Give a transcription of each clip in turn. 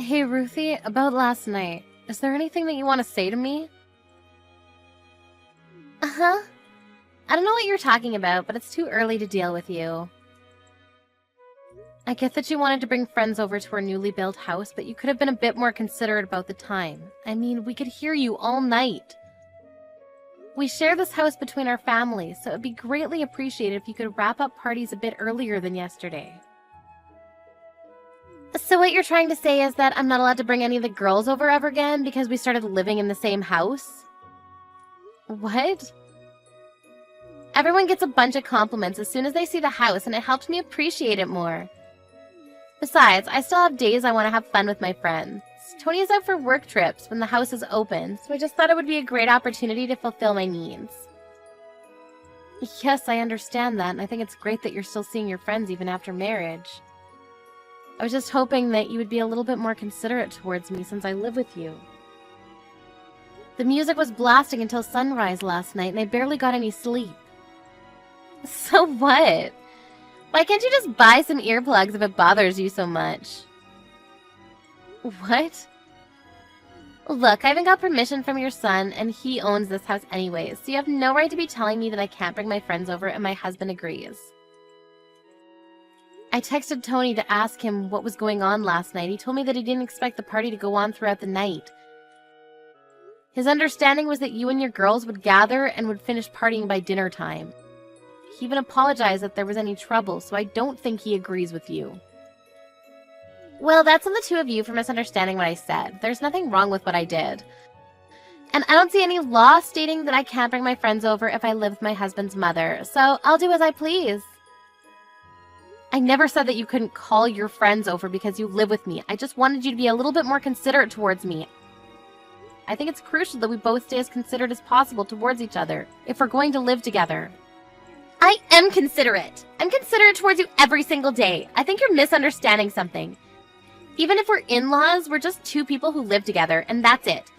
Hey, Ruthie, about last night. Is there anything that you want to say to me? Uh-huh. I don't know what you're talking about, but it's too early to deal with you. I get that you wanted to bring friends over to our newly built house, but you could have been a bit more considerate about the time. I mean, we could hear you all night. We share this house between our families, so it'd be greatly appreciated if you could wrap up parties a bit earlier than yesterday. So what you're trying to say is that I'm not allowed to bring any of the girls over ever again because we started living in the same house? What? Everyone gets a bunch of compliments as soon as they see the house, and it helps me appreciate it more. Besides, I still have days I want to have fun with my friends. Tony is out for work trips when the house is open, so I just thought it would be a great opportunity to fulfill my needs. Yes, I understand that, and I think it's great that you're still seeing your friends even after marriage. I was just hoping that you would be a little bit more considerate towards me since I live with you. The music was blasting until sunrise last night, and I barely got any sleep. So what? Why can't you just buy some earplugs if it bothers you so much? What? Look, I haven't got permission from your son, and he owns this house anyways, so you have no right to be telling me that I can't bring my friends over and my husband agrees. I texted Tony to ask him what was going on last night. He told me that he didn't expect the party to go on throughout the night. His understanding was that you and your girls would gather and would finish partying by dinner time. He even apologized that there was any trouble, so I don't think he agrees with you. Well, that's on the two of you for misunderstanding what I said. There's nothing wrong with what I did. And I don't see any law stating that I can't bring my friends over if I live with my husband's mother, so I'll do as I please. I never said that you couldn't call your friends over because you live with me. I just wanted you to be a little bit more considerate towards me. I think it's crucial that we both stay as considerate as possible towards each other if we're going to live together. I am considerate. I'm considerate towards you every single day. I think you're misunderstanding something. Even if we're in-laws, we're just two people who live together, and that's it.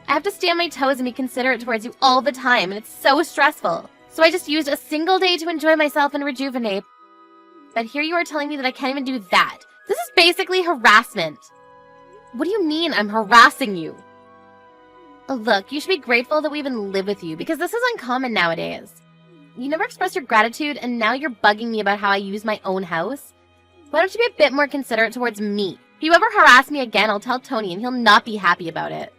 I have to stay on my toes and be considerate towards you all the time, and it's so stressful. So I just used a single day to enjoy myself and rejuvenate. But here you are telling me that I can't even do that. This is basically harassment. What do you mean I'm harassing you? Look, you should be grateful that we even live with you, because this is uncommon nowadays. You never expressed your gratitude, and now you're bugging me about how I use my own house? Why don't you be a bit more considerate towards me? If you ever harass me again, I'll tell Tony, and he'll not be happy about it.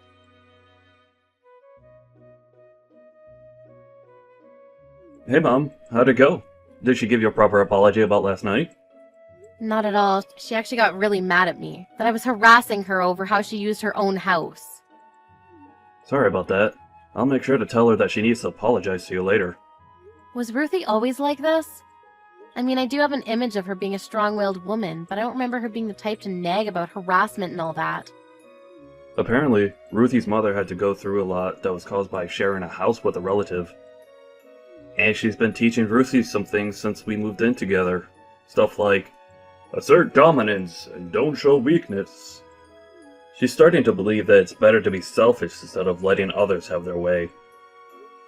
Hey Mom, how'd it go? Did she give you a proper apology about last night? Not at all. She actually got really mad at me, that I was harassing her over how she used her own house. Sorry about that. I'll make sure to tell her that she needs to apologize to you later. Was Ruthie always like this? I mean, I do have an image of her being a strong-willed woman, but I don't remember her being the type to nag about harassment and all that. Apparently, Ruthie's mother had to go through a lot that was caused by sharing a house with a relative. And she's been teaching Ruthie some things since we moved in together. Stuff like, assert dominance and don't show weakness. She's starting to believe that it's better to be selfish instead of letting others have their way.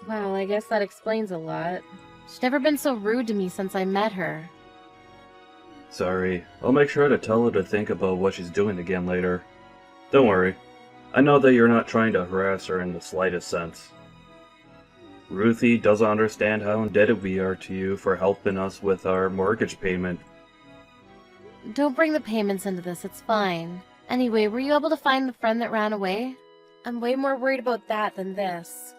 Well, I guess that explains a lot. She's never been so rude to me since I met her. Sorry, I'll make sure to tell her to think about what she's doing again later. Don't worry, I know that you're not trying to harass her in the slightest sense. Ruthie doesn't understand how indebted we are to you for helping us with our mortgage payment. Don't bring the payments into this, it's fine. Anyway, were you able to find the friend that ran away? I'm way more worried about that than this.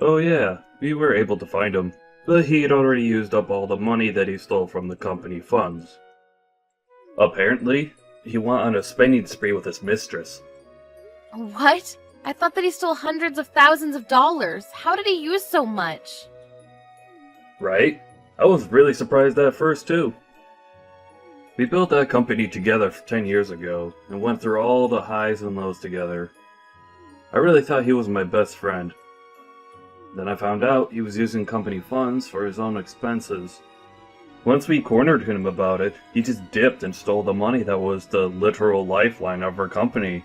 Oh yeah, we were able to find him, but he had already used up all the money that he stole from the company funds. Apparently, he went on a spending spree with his mistress. What? I thought that he stole hundreds of thousands of dollars. How did he use so much? Right? I was really surprised at first too. We built that company together 10 years ago, and went through all the highs and lows together. I really thought he was my best friend. Then I found out he was using company funds for his own expenses. Once we cornered him about it, he just dipped and stole the money that was the literal lifeline of our company.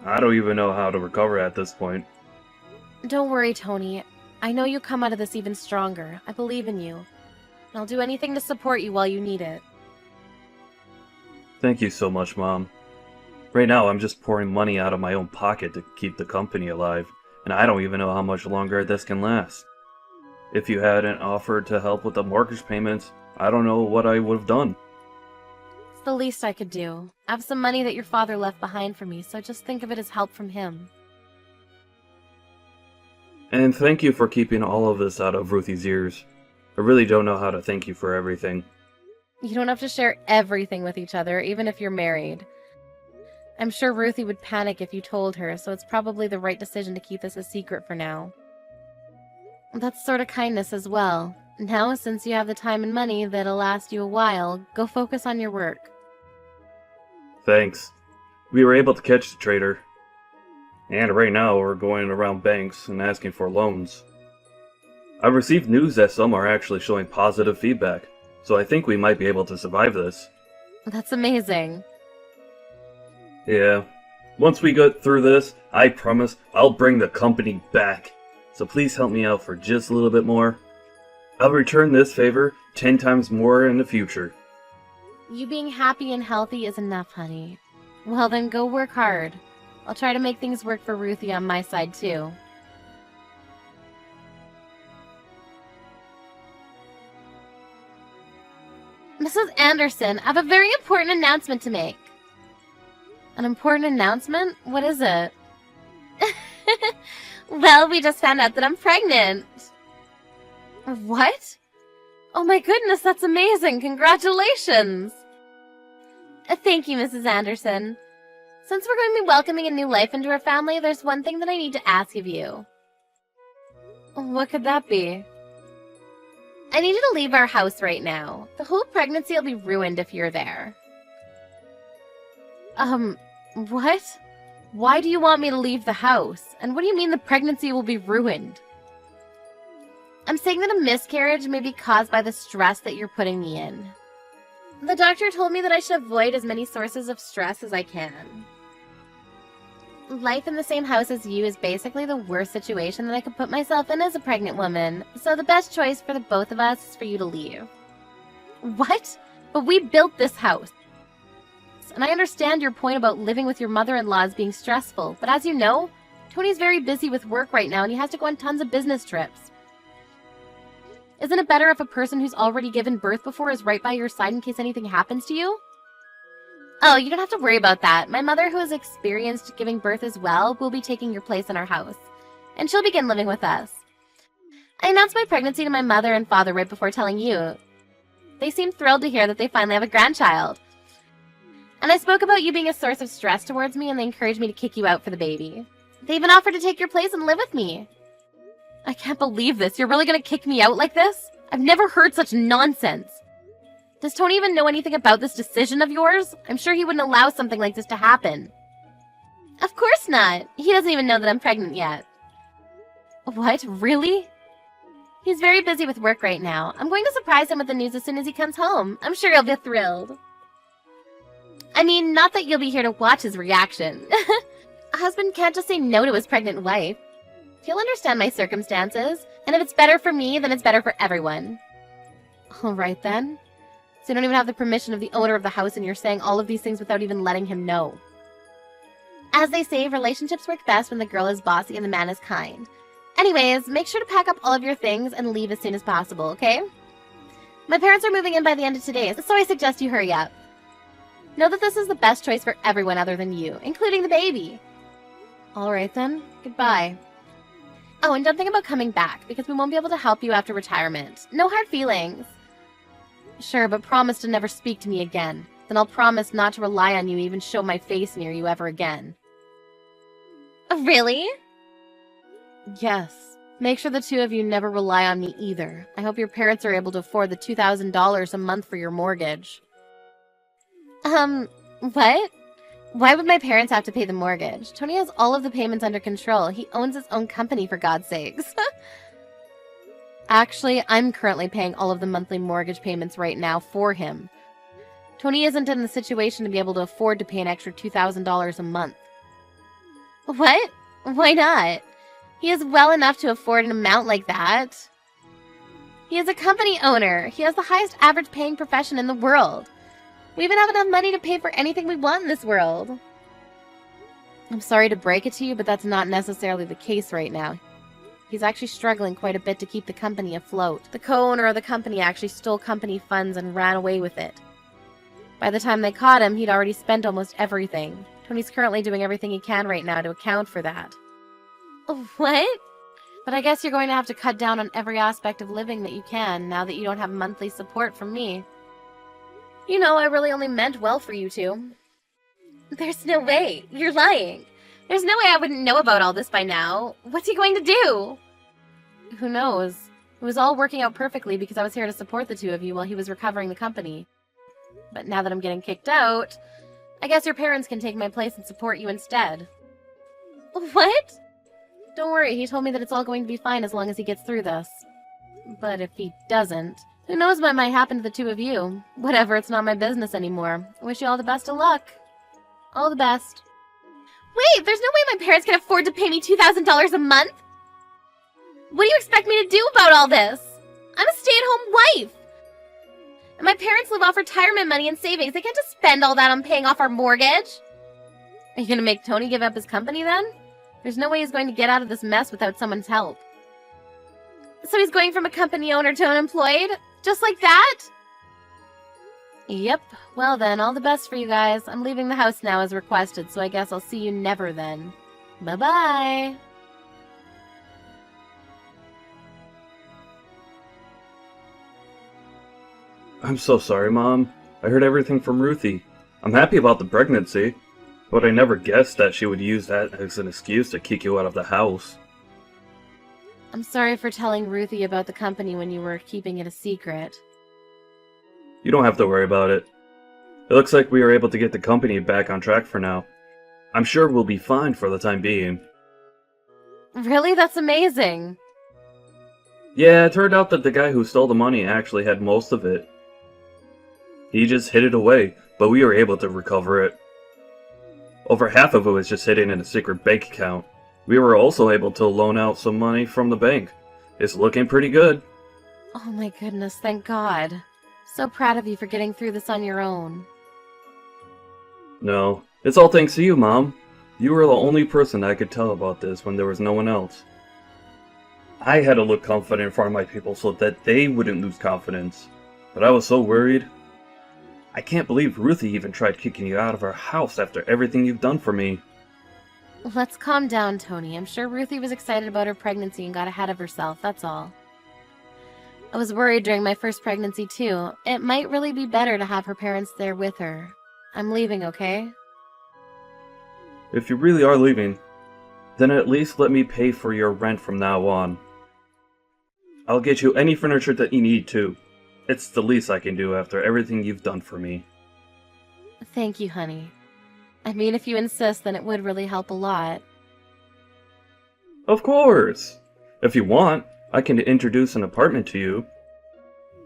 I don't even know how to recover at this point. Don't worry, Tony. I know you'll come out of this even stronger. I believe in you. And I'll do anything to support you while you need it. Thank you so much, Mom. Right now, I'm just pouring money out of my own pocket to keep the company alive, and I don't even know how much longer this can last. If you hadn't offered to help with the mortgage payments, I don't know what I would have done. It's the least I could do. I have some money that your father left behind for me, so just think of it as help from him. And thank you for keeping all of this out of Ruthie's ears. I really don't know how to thank you for everything. You don't have to share everything with each other, even if you're married. I'm sure Ruthie would panic if you told her, so it's probably the right decision to keep this a secret for now. That's sort of kindness as well. Now, since you have the time and money that'll last you a while, go focus on your work. Thanks. We were able to catch the traitor. And right now we're going around banks and asking for loans. I've received news that some are actually showing positive feedback, so I think we might be able to survive this. That's amazing. Yeah. Once we get through this, I promise I'll bring the company back. So please help me out for just a little bit more. I'll return this favor 10 times more in the future. You being happy and healthy is enough, honey. Well then, go work hard. I'll try to make things work for Ruthie on my side, too. Mrs. Anderson, I have a very important announcement to make. An important announcement? What is it? Well, we just found out that I'm pregnant. What? Oh my goodness, that's amazing. Congratulations. Thank you, Mrs. Anderson. Since we're going to be welcoming a new life into our family, there's one thing that I need to ask of you. What could that be? I need you to leave our house right now. The whole pregnancy will be ruined if you're there. What? Why do you want me to leave the house? And what do you mean the pregnancy will be ruined? I'm saying that a miscarriage may be caused by the stress that you're putting me in. The doctor told me that I should avoid as many sources of stress as I can. Life in the same house as you is basically the worst situation that I could put myself in as a pregnant woman, so the best choice for the both of us is for you to leave. What? But we built this house. And I understand your point about living with your mother-in-law as being stressful, but as you know, Tony's very busy with work right now and he has to go on tons of business trips. Isn't it better if a person who's already given birth before is right by your side in case anything happens to you? Oh, you don't have to worry about that. My mother, who has experienced giving birth as well, will be taking your place in our house, and she'll begin living with us. I announced my pregnancy to my mother and father right before telling you. They seemed thrilled to hear that they finally have a grandchild. And I spoke about you being a source of stress towards me, and they encouraged me to kick you out for the baby. They even offered to take your place and live with me. I can't believe this. You're really going to kick me out like this? I've never heard such nonsense. Does Tony even know anything about this decision of yours? I'm sure he wouldn't allow something like this to happen. Of course not. He doesn't even know that I'm pregnant yet. What? Really? He's very busy with work right now. I'm going to surprise him with the news as soon as he comes home. I'm sure he'll be thrilled. I mean, not that you'll be here to watch his reaction. A husband can't just say no to his pregnant wife. He'll understand my circumstances, and if it's better for me, then it's better for everyone. All right, then. So you don't even have the permission of the owner of the house, and you're saying all of these things without even letting him know. As they say, relationships work best when the girl is bossy and the man is kind. Anyways, make sure to pack up all of your things and leave as soon as possible, okay? My parents are moving in by the end of today, so I suggest you hurry up. Know that this is the best choice for everyone other than you, including the baby. All right, then. Goodbye. Oh, and don't think about coming back, because we won't be able to help you after retirement. No hard feelings. Sure, but promise to never speak to me again. Then I'll promise not to rely on you, even show my face near you ever again. Really? Yes. Make sure the two of you never rely on me either. I hope your parents are able to afford the $2,000 a month for your mortgage. What? Why would my parents have to pay the mortgage? Tony has all of the payments under control. He owns his own company, for God's sakes. Actually, I'm currently paying all of the monthly mortgage payments right now for him. Tony isn't in the situation to be able to afford to pay an extra $2,000 a month. What? Why not? He is well enough to afford an amount like that. He is a company owner. He has the highest average paying profession in the world. We even have enough money to pay for anything we want in this world. I'm sorry to break it to you, but that's not necessarily the case right now. He's actually struggling quite a bit to keep the company afloat. The co-owner of the company actually stole company funds and ran away with it. By the time they caught him, he'd already spent almost everything. Tony's currently doing everything he can right now to account for that. What? But I guess you're going to have to cut down on every aspect of living that you can, now that you don't have monthly support from me. You know, I really only meant well for you two. There's no way. You're lying. There's no way I wouldn't know about all this by now. What's he going to do? Who knows? It was all working out perfectly because I was here to support the two of you while he was recovering the company. But now that I'm getting kicked out, I guess your parents can take my place and support you instead. What? Don't worry, he told me that it's all going to be fine as long as he gets through this. But if he doesn't, who knows what might happen to the two of you? Whatever, it's not my business anymore. I wish you all the best of luck. All the best. Wait, there's no way my parents can afford to pay me $2,000 a month? What do you expect me to do about all this? I'm a stay-at-home wife. And my parents live off retirement money and savings. They can't just spend all that on paying off our mortgage. Are you going to make Tony give up his company then? There's no way he's going to get out of this mess without someone's help. So he's going from a company owner to unemployed? Just like that? Yep. Well then, all the best for you guys. I'm leaving the house now as requested, so I guess I'll see you never then. Bye-bye. I'm so sorry, Mom. I heard everything from Ruthie. I'm happy about the pregnancy, but I never guessed that she would use that as an excuse to kick you out of the house. I'm sorry for telling Ruthie about the company when you were keeping it a secret. You don't have to worry about it. It looks like we are able to get the company back on track for now. I'm sure we'll be fine for the time being. Really? That's amazing. Yeah, it turned out that the guy who stole the money actually had most of it. He just hid it away, but we were able to recover it. Over half of it was just hidden in a secret bank account. We were also able to loan out some money from the bank. It's looking pretty good. Oh my goodness, thank God. So proud of you for getting through this on your own. No, it's all thanks to you, Mom. You were the only person I could tell about this when there was no one else. I had to look confident in front of my people so that they wouldn't lose confidence. But I was so worried. I can't believe Ruthie even tried kicking you out of our house after everything you've done for me. Let's calm down, Tony. I'm sure Ruthie was excited about her pregnancy and got ahead of herself, that's all. I was worried during my first pregnancy, too. It might really be better to have her parents there with her. I'm leaving, okay? If you really are leaving, then at least let me pay for your rent from now on. I'll get you any furniture that you need, too. It's the least I can do after everything you've done for me. Thank you, honey. I mean, if you insist, then it would really help a lot. Of course! If you want, I can introduce an apartment to you.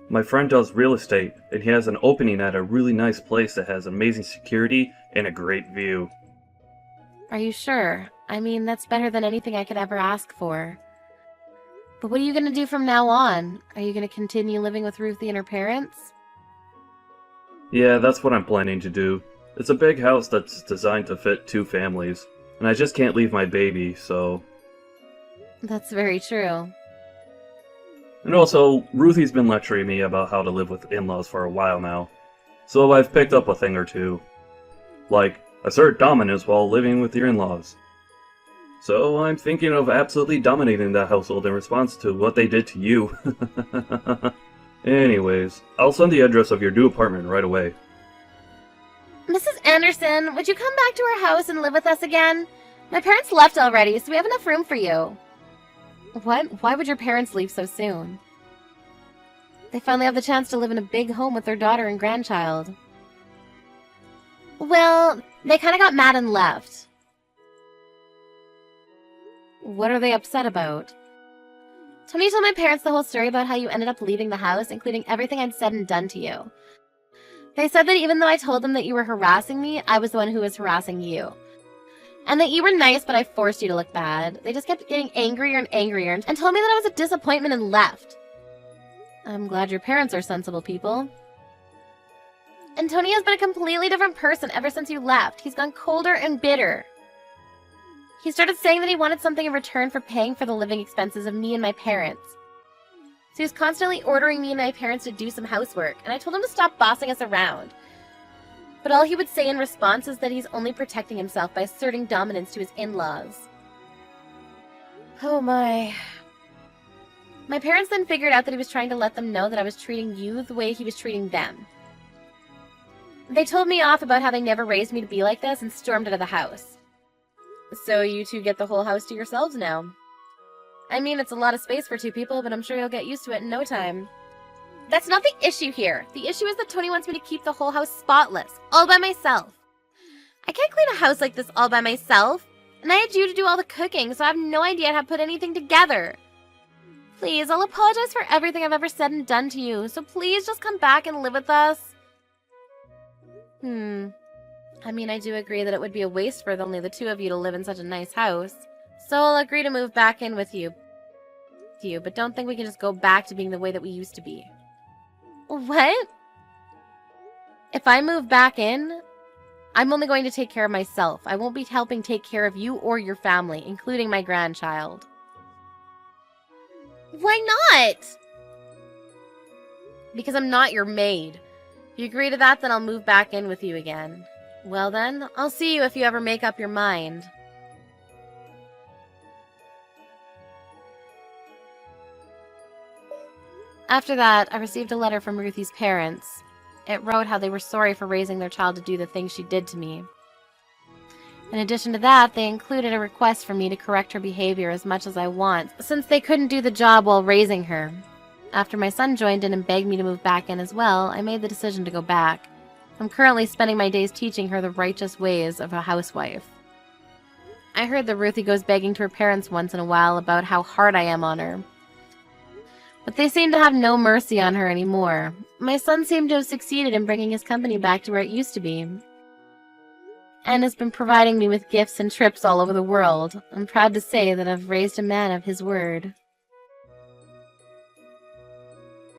My friend does real estate, and he has an opening at a really nice place that has amazing security and a great view. Are you sure? I mean, that's better than anything I could ever ask for. But what are you going to do from now on? Are you going to continue living with Ruthie and her parents? Yeah, that's what I'm planning to do. It's a big house that's designed to fit 2 families, and I just can't leave my baby, so... That's very true. And also, Ruthie's been lecturing me about how to live with in-laws for a while now, so I've picked up a thing or two. Like, assert dominance while living with your in-laws. So I'm thinking of absolutely dominating that household in response to what they did to you. Anyways, I'll send the address of your new apartment right away. Mrs. Anderson, would you come back to our house and live with us again? My parents left already, so we have enough room for you. What? Why would your parents leave so soon? They finally have the chance to live in a big home with their daughter and grandchild. Well, they kind of got mad and left. What are they upset about? Tony told my parents the whole story about how you ended up leaving the house, including everything I'd said and done to you. They said that even though I told them that you were harassing me, I was the one who was harassing you. And that you were nice, but I forced you to look bad. They just kept getting angrier and angrier and told me that I was a disappointment and left. I'm glad your parents are sensible people. And Tony has been a completely different person ever since you left. He's gone colder and bitter. He started saying that he wanted something in return for paying for the living expenses of me and my parents. So he was constantly ordering me and my parents to do some housework, and I told him to stop bossing us around. But all he would say in response is that he's only protecting himself by asserting dominance to his in-laws. Oh my. My parents then figured out that he was trying to let them know that I was treating you the way he was treating them. They told me off about how they never raised me to be like this and stormed out of the house. So you two get the whole house to yourselves now. I mean, it's a lot of space for two people, but I'm sure you'll get used to it in no time. That's not the issue here. The issue is that Tony wants me to keep the whole house spotless, all by myself. I can't clean a house like this all by myself, and I had you to do all the cooking, so I have no idea how to put anything together. Please, I'll apologize for everything I've ever said and done to you, so please just come back and live with us. I mean, I do agree that it would be a waste for only the two of you to live in such a nice house, so I'll agree to move back in with you. But don't think we can just go back to being the way that we used to be. What? If I move back in, I'm only going to take care of myself. I won't be helping take care of you or your family, including my grandchild. Why not? Because I'm not your maid. If you agree to that, then I'll move back in with you again. Well then, I'll see you if you ever make up your mind. After that, I received a letter from Ruthie's parents. It wrote how they were sorry for raising their child to do the things she did to me. In addition to that, they included a request for me to correct her behavior as much as I want, since they couldn't do the job while raising her. After my son joined in and begged me to move back in as well, I made the decision to go back. I'm currently spending my days teaching her the righteous ways of a housewife. I heard that Ruthie goes begging to her parents once in a while about how hard I am on her. But they seem to have no mercy on her anymore. My son seemed to have succeeded in bringing his company back to where it used to be, and has been providing me with gifts and trips all over the world. I'm proud to say that I've raised a man of his word.